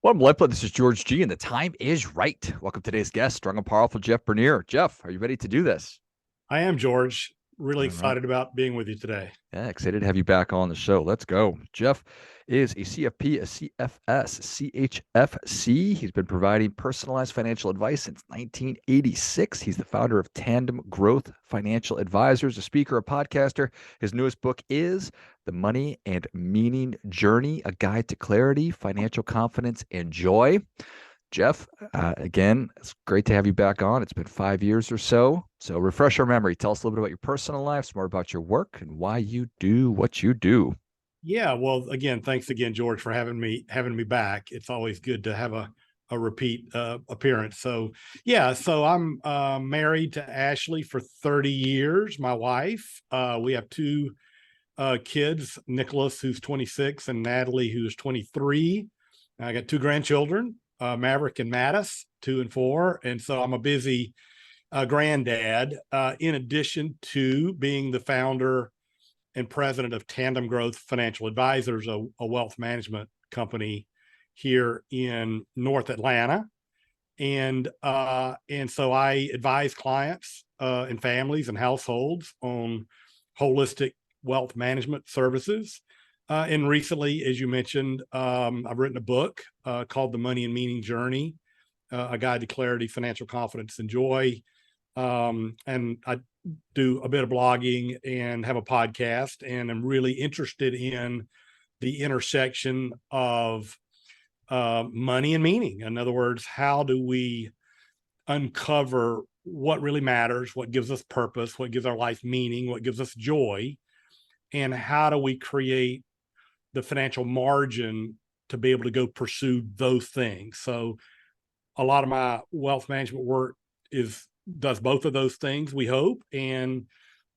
Well, LifeBlood, this is George G, and the time is right. Welcome to today's guest, strong and powerful Jeff Bernier. Jeff, are you ready to do this? I am, George. Really All right. excited about being with you today. Yeah, excited to have you back on the show. Let's go. Jeff is a CFP, a CFS, CHFC. He's been providing personalized financial advice since 1986. He's the founder of Tandem Growth Financial Advisors, a speaker, a podcaster. His newest book is The Money and Meaning Journey, a guide to clarity, financial confidence, and joy. Jeff, again, it's great to have you back on. It's been 5 years or so. So refresh our memory. Tell us a little bit about your personal life, some more about your work, and why you do what you do. Yeah, well, again, thanks again, George, for having me back. It's always good to have a repeat appearance. So I'm married to Ashley for 30 years, my wife. We have two kids, Nicholas, who's 26, and Natalie, who's 23. I got two grandchildren, Maverick and Mattis, 2 and 4. And so I'm a busy granddad, in addition to being the founder and president of Tandem Growth Financial Advisors, a wealth management company here in North Atlanta. And so I advise clients and families and households on holistic wealth management services. And recently, as you mentioned, I've written a book called The Money and Meaning Journey, a guide to clarity, financial confidence, and joy. And I do a bit of blogging and have a podcast, and I'm really interested in the intersection of money and meaning. In other words, how do we uncover what really matters, what gives us purpose, what gives our life meaning, what gives us joy, and how do we create the financial margin to be able to go pursue those things. So a lot of my wealth management work does both of those things, we hope. And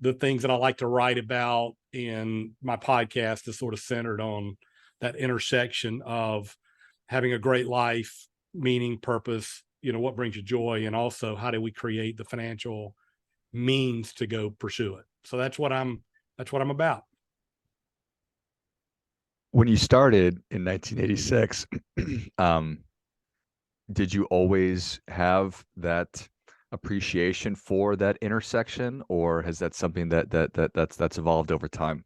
the things that I like to write about in my podcast is sort of centered on that intersection of having a great life, meaning, purpose, what brings you joy, and also how do we create the financial means to go pursue it. So that's what I'm about. When you started in 1986, um, did you always have that appreciation for that intersection, or has that something that's evolved over time?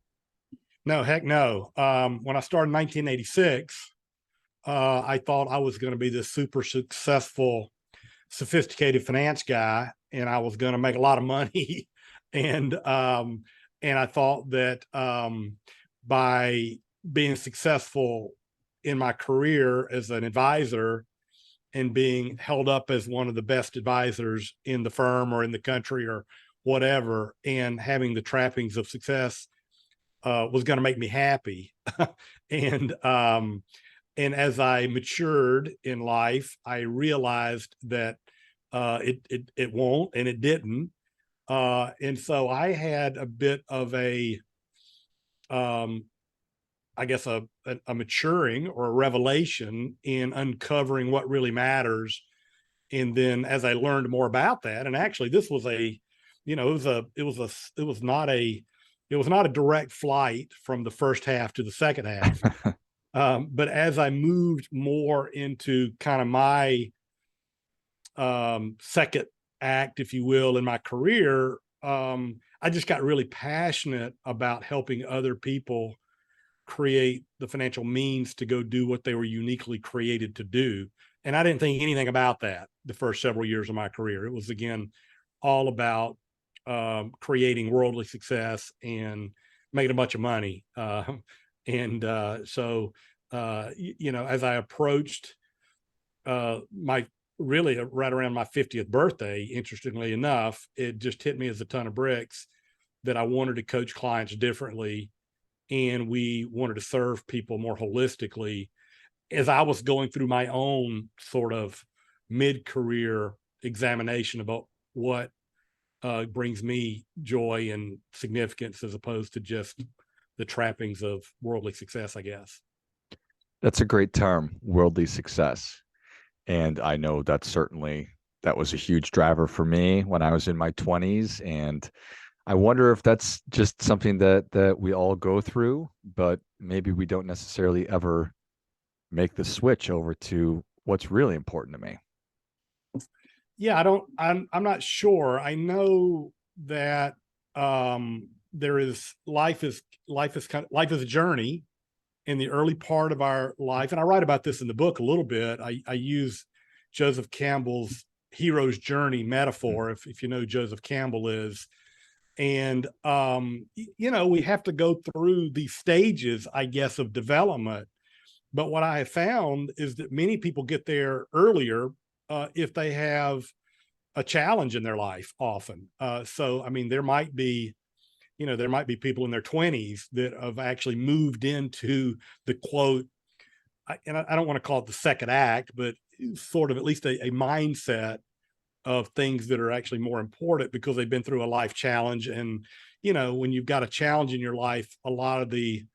No, heck no. When I started in 1986, I thought I was going to be this super successful, sophisticated finance guy, and I was going to make a lot of money. and and I thought that by being successful in my career as an advisor and being held up as one of the best advisors in the firm or in the country or whatever, and having the trappings of success was going to make me happy. and and as I matured in life, I realized that it won't, and it didn't. And so I had a bit of um, I guess a maturing or a revelation in uncovering what really matters. And then as I learned more about that, and actually this was it was not a direct flight from the first half to the second half. But as I moved more into kind of my second act, if you will, in my career, I just got really passionate about helping other people create the financial means to go do what they were uniquely created to do. And I didn't think anything about that the first several years of my career. It was, again, all about creating worldly success and making a bunch of money. As I approached my really right around my 50th birthday, interestingly enough, it just hit me as a ton of bricks that I wanted to coach clients differently, and we wanted to serve people more holistically. As I was going through my own sort of mid-career examination about what brings me joy and significance as opposed to just the trappings of worldly success, I guess. That's a great term, worldly success. And I know that was a huge driver for me when I was in my 20s. And I wonder if that's just something that we all go through, but maybe we don't necessarily ever make the switch over to what's really important to me? Yeah, I'm not sure. I know that there is life is a journey in the early part of our life. And I write about this in the book a little bit. I use Joseph Campbell's hero's journey metaphor, if you know who Joseph Campbell is. And we have to go through these stages, I guess, of development. But what I have found is that many people get there earlier if they have a challenge in their life often. So, I mean, there might be people in their 20s that have actually moved into the quote, and I don't want to call it the second act, but sort of at least a mindset of things that are actually more important because they've been through a life challenge. And, when you've got a challenge in your life, a lot of the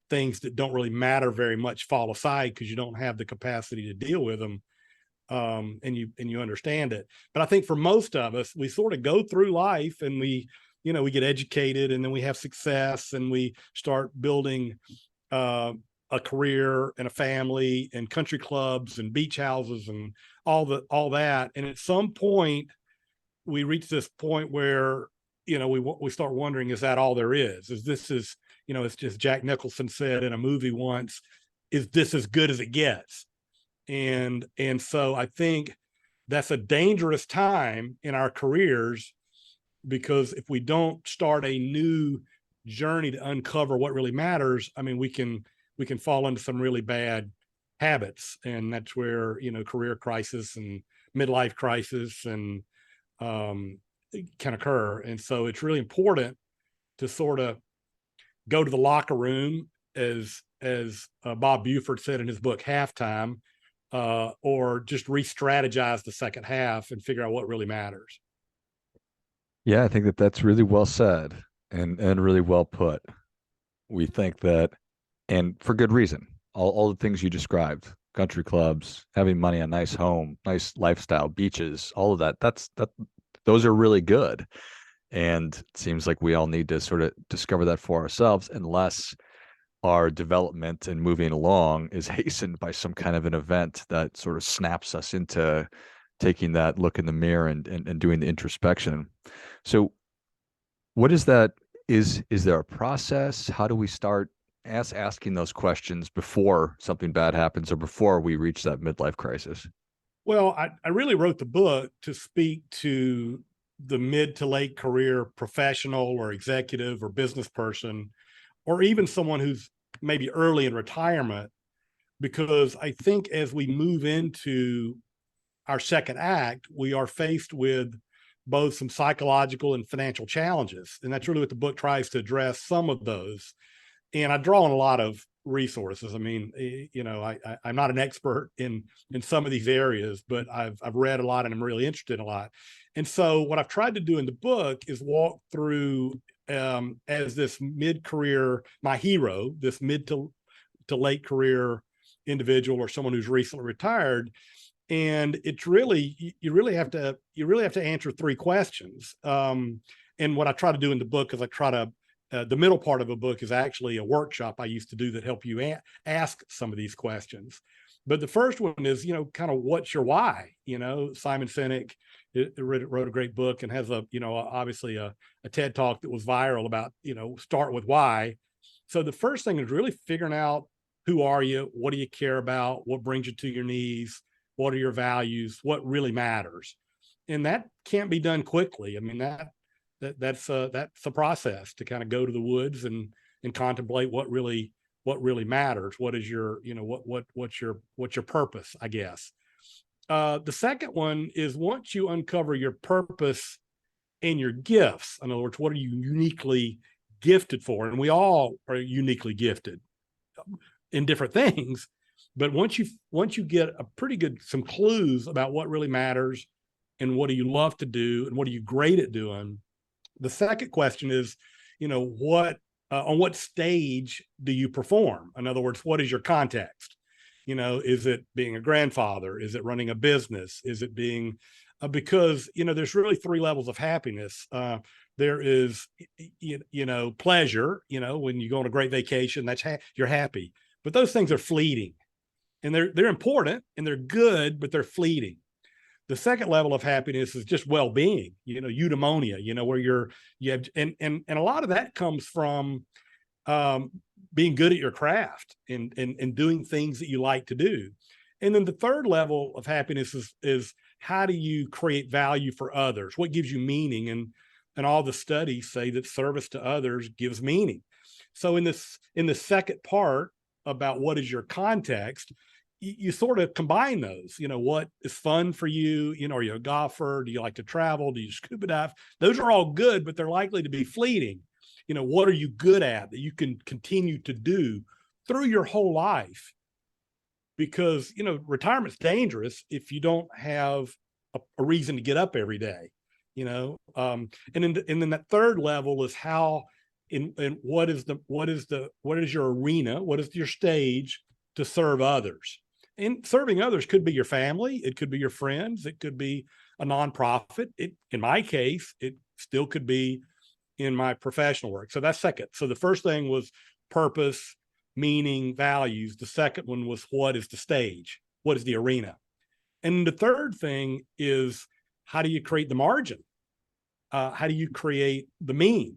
things that don't really matter very much fall aside because you don't have the capacity to deal with them. And you understand it. But I think for most of us, we sort of go through life and we get educated and then we have success and we start building a career and a family and country clubs and beach houses and all that. And at some point we reach this point where, we start wondering, is that all there is? It's just Jack Nicholson said in a movie once, is this as good as it gets? And so I think that's a dangerous time in our careers, because if we don't start a new journey to uncover what really matters, I mean, we can fall into some really bad habits, and that's where career crisis and midlife crisis and can occur. And so it's really important to sort of go to the locker room, as Bob Buford said in his book Halftime, or just re-strategize the second half and figure out what really matters. Yeah, I think that that's really well said and really well put. We think that, and for good reason, all the things you described, country clubs, having money, a nice home, nice lifestyle, beaches, all of that, those are really good. And it seems like we all need to sort of discover that for ourselves, unless our development and moving along is hastened by some kind of an event that sort of snaps us into taking that look in the mirror and doing the introspection. So what is that? Is there a process? How do we start asking those questions before something bad happens or before we reach that midlife crisis? Well, I really wrote the book to speak to the mid to late career professional or executive or business person, or even someone who's maybe early in retirement, because I think as we move into our second act, we are faced with both some psychological and financial challenges. And that's really what the book tries to address, some of those. And I draw on a lot of resources. I mean, I'm not an expert in some of these areas, but I've read a lot and I'm really interested in a lot. And so what I've tried to do in the book is walk through, as this mid-career, my hero, this mid to late career individual or someone who's recently retired. And it's really, you really have to answer three questions. And what I try to do in the book is I try to, the middle part of a book is actually a workshop I used to do that help you ask some of these questions. But the first one is, kind of what's your why? Simon Sinek wrote a great book and has obviously a TED talk that was viral about, start with why. So the first thing is really figuring out, who are you? What do you care about? What brings you to your knees? What are your values? What really matters? And that can't be done quickly. I mean, that's a process to kind of go to the woods and contemplate what really matters. What is your, what's your purpose, I guess. The second one is, once you uncover your purpose and your gifts, in other words, what are you uniquely gifted for? And we all are uniquely gifted in different things. But once you get a pretty good, some clues about what really matters and what do you love to do and what are you great at doing, the second question is, what on what stage do you perform? In other words, what is your context? Is it being a grandfather? Is it running a business? Is it being because there's really three levels of happiness. There is pleasure. When you go on a great vacation, you're happy, but those things are fleeting. and they're important and they're good, but they're fleeting. The second level of happiness is just well-being, eudaimonia, where you have, and a lot of that comes from um, being good at your craft and doing things that you like to do. And then the third level of happiness is how do you create value for others? What gives you meaning? And all the studies say that service to others gives meaning. So in the second part about what is your context, you sort of combine those. What is fun for you? Are you a golfer? Do you like to travel? Do you scuba dive? Those are all good, but they're likely to be fleeting. What are you good at that you can continue to do through your whole life? Because retirement's dangerous if you don't have a reason to get up every day. And then that third level is how in what is your arena, what is your stage to serve others. And serving others could be your family, it could be your friends, it could be a nonprofit. In my case, it still could be in my professional work. So that's second. So the first thing was purpose, meaning, values. The second one was what is the stage? What is the arena? And the third thing is how do you create the margin? How do you create the means?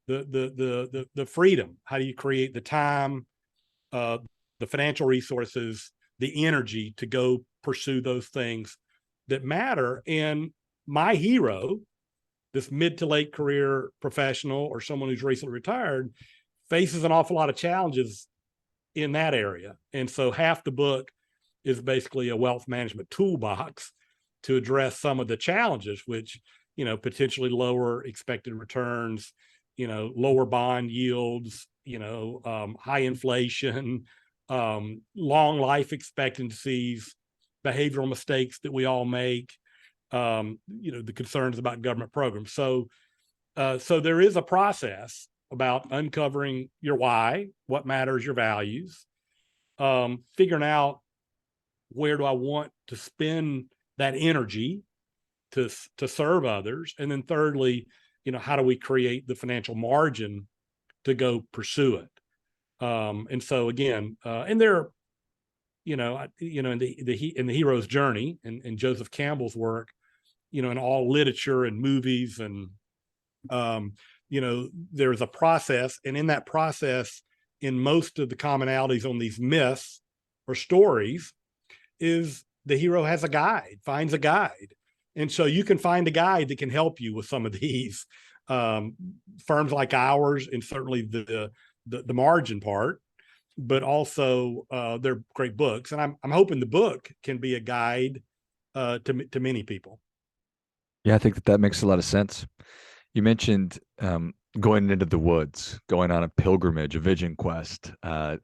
The freedom. How do you create the time, the financial resources, the energy to go pursue those things that matter? And my hero, this mid to late career professional or someone who's recently retired, faces an awful lot of challenges in that area. And so half the book is basically a wealth management toolbox to address some of the challenges, which, potentially lower expected returns, lower bond yields, high inflation, long life expectancies, behavioral mistakes that we all make, the concerns about government programs. So there is a process about uncovering your why, what matters, your values, figuring out where do I want to spend that energy to serve others, and then thirdly, how do we create the financial margin to go pursue it? And so again, and there, in the hero's journey and Joseph Campbell's work, in all literature and movies and there's a process, and in that process, in most of the commonalities on these myths or stories, is the hero has a guide, finds a guide. And so you can find a guide that can help you with some of these. Firms like ours, and certainly the margin part, but also they're great books. And I'm hoping the book can be a guide to many people. Yeah, I think that makes a lot of sense. You mentioned going into the woods, going on a pilgrimage, a vision quest. Right.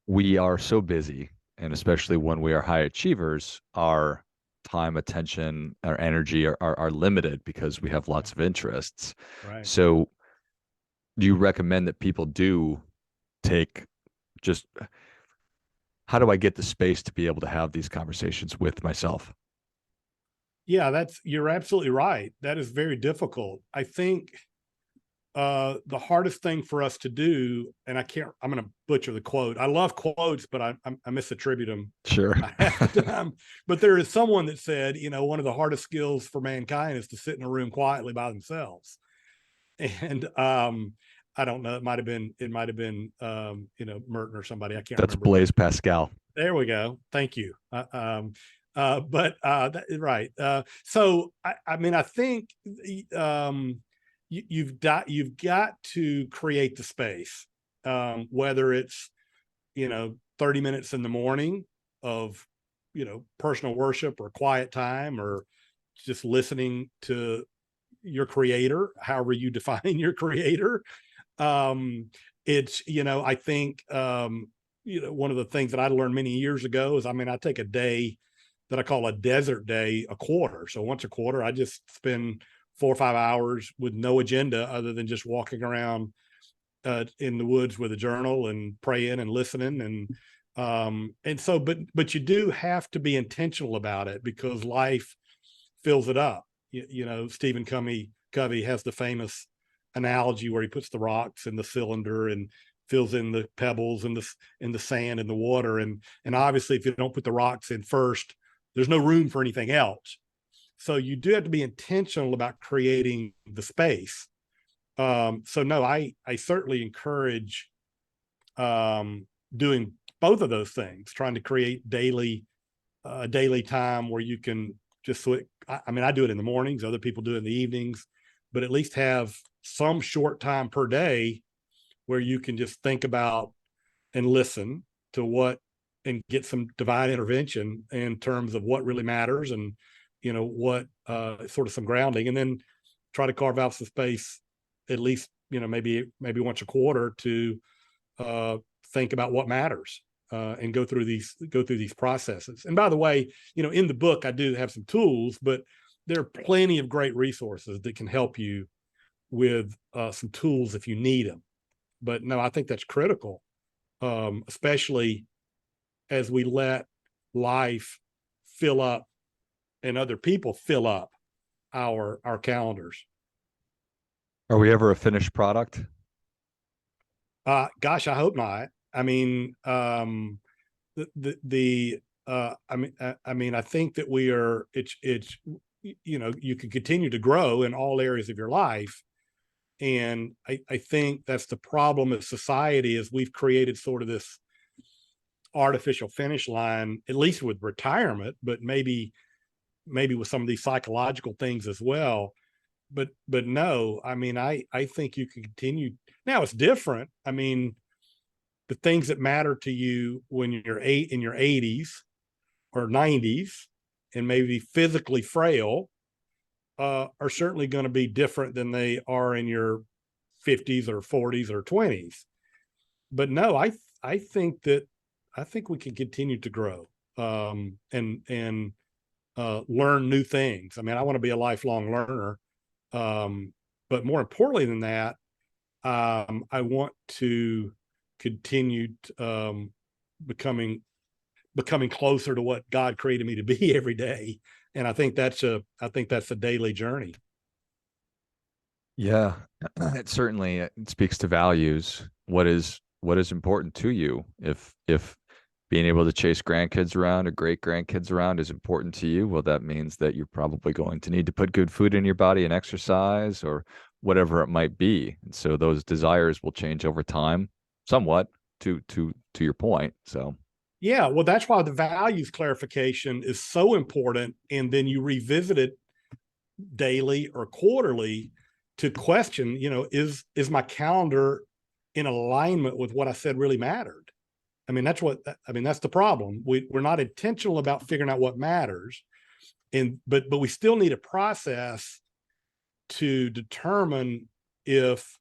We are so busy, and especially when we are high achievers, our time, attention, our energy are limited because we have lots of interests. Right. So, do you recommend that people do take just how do I get the space to be able to have these conversations with myself? Yeah, you're absolutely right. That is very difficult. I think the hardest thing for us to do, and I'm going to butcher the quote. I love quotes, but I misattribute them Sure. half the time. But there is someone that said, one of the hardest skills for mankind is to sit in a room quietly by themselves. And I don't know. It might have been, Merton or somebody. I can't That's remember. Blaise Pascal. There we go. Thank you. Right. So I think you've got to create the space, whether it's 30 minutes in the morning of personal worship or quiet time, or just listening to your creator, however you define your creator. It's I think one of the things that I learned many years ago is, I take a day that I call a desert day a quarter. So once a quarter, I just spend 4 or 5 hours with no agenda other than just walking around in the woods with a journal and praying and listening. And so, but you do have to be intentional about it because life fills it up. Stephen Covey has the famous analogy where he puts the rocks in the cylinder and fills in the pebbles and the sand and the water. And obviously, if you don't put the rocks in first, there's no room for anything else. So you do have to be intentional about creating the space. So no, I certainly encourage doing both of those things, trying to create daily time where you can just, I mean, I do it in the mornings, other people do it in the evenings, but at least have some short time per day where you can just think about and listen to what, and get some divine intervention in terms of what really matters, and what sort of some grounding, and then try to carve out some space, at least maybe once a quarter, to think about what matters, and go through these processes. And by the way, in the book I do have some tools, but there are plenty of great resources that can help you with some tools if you need them. But no, I think that's critical, especially as we let life fill up and other people fill up our calendars. Are we ever a finished product? Gosh, I hope not. I mean, I mean, I think that we are. It's you can continue to grow in all areas of your life, and I think that's the problem as society, is we've created sort of this artificial finish line, at least with retirement, but maybe with some of these psychological things as well. But no, I mean, I think you can continue. Now it's different. I mean, the things that matter to you when you're in your 80s or 90s and maybe physically frail, are certainly going to be different than they are in your 50s or 40s or 20s. But no, I think we can continue to grow, and learn new things. I mean, I want to be a lifelong learner, but more importantly than that, I want to continue becoming closer to what God created me to be every day. And I think that's a daily journey. Yeah, it certainly speaks to values. What is important to you? If being able to chase grandkids around or great grandkids around is important to you, well, that means that you're probably going to need to put good food in your body and exercise or whatever it might be. And so those desires will change over time, somewhat, to your point. So Yeah, well, that's why the values clarification is so important. And then you revisit it daily or quarterly to question, is my calendar in alignment with what I said really mattered? I mean, that's the problem. We're not intentional about figuring out what matters. But we still need a process to determine if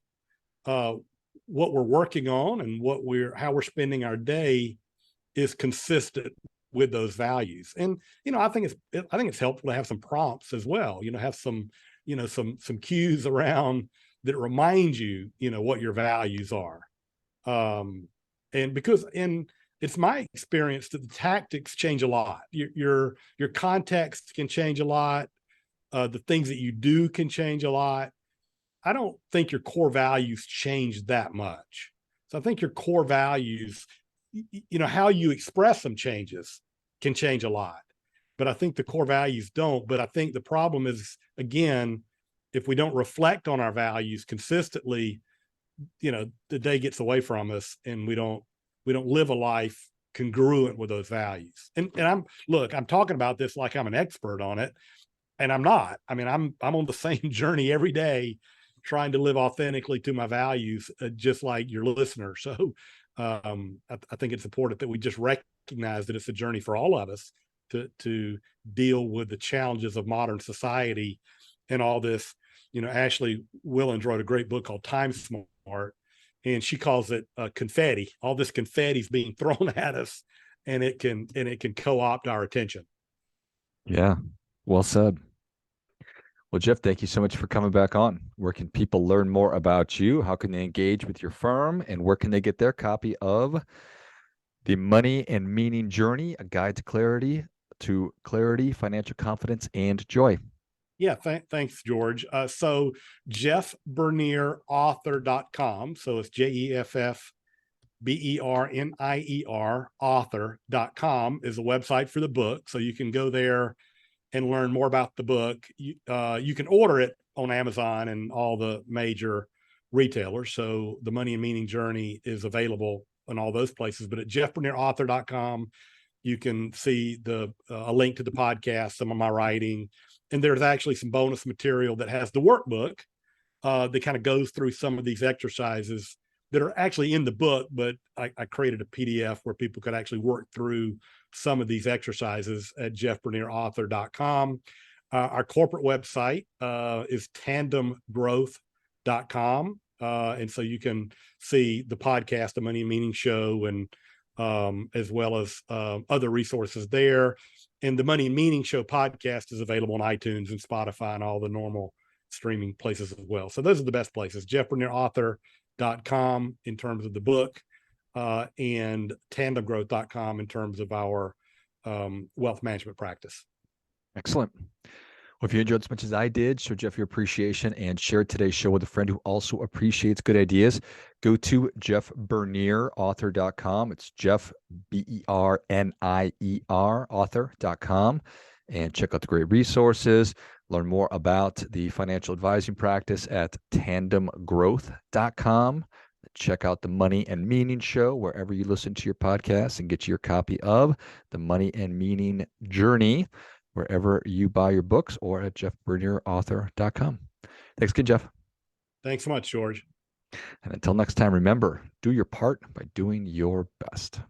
what we're working on and how we're spending our day is consistent with those values. And I think it's helpful to have some prompts as well. Have some some cues around that remind you what your values are. And it's my experience that the tactics change a lot. Your context can change a lot. The things that you do can change a lot. I don't think your core values change that much. So I think your core values, how you express them can change a lot. But I think the core values don't. But I think the problem is, again, if we don't reflect on our values consistently, the day gets away from us, and we don't live a life congruent with those values. And I'm talking about this like I'm an expert on it, and I'm not. I mean, I'm on the same journey every day, trying to live authentically to my values, just like your listener. So I think it's important that we just recognize that it's a journey for all of us to deal with the challenges of modern society and all this. Ashley Willens wrote a great book called Time Smart, and she calls it confetti. All this confetti is being thrown at us, and it can co-opt our attention. yeah, well said. Well, Jeff, thank you so much for coming back on. Where can people learn more about you? How can they engage with your firm? And where can they get their copy of The Money and Meaning Journey, a guide to clarity, financial confidence, and joy? Yeah, thanks, George. So jeffbernierauthor.com. So it's BERNIER author.com is a website for the book. So you can go there and learn more about the book. You can order it on Amazon and all the major retailers. So the Money and Meaning Journey is available in all those places. But at jeffbernierauthor.com, you can see a link to the podcast, some of my writing, and there's actually some bonus material that has the workbook that kind of goes through some of these exercises that are actually in the book, but I created a PDF where people could actually work through some of these exercises at jeffbernierauthor.com. Our corporate website is tandemgrowth.com. And so you can see the podcast, the Money and Meaning Show, and as well as other resources there. And the Money and Meaning Show podcast is available on iTunes and Spotify and all the normal streaming places as well. So those are the best places. jeffbernierauthor.com in terms of the book, and tandemgrowth.com in terms of our wealth management practice. Excellent. Well, if you enjoyed as much as I did, show Jeff your appreciation and share today's show with a friend who also appreciates good ideas. Go to jeffbernierauthor.com. It's Jeff, BERNIER, author.com, and check out the great resources. Learn more about the financial advising practice at tandemgrowth.com. Check out the Money and Meaning Show wherever you listen to your podcasts, and get your copy of the Money and Meaning Journey wherever you buy your books, or at jeffbernierauthor.com. Thanks again, Jeff. Thanks so much, George. And until next time, remember, do your part by doing your best.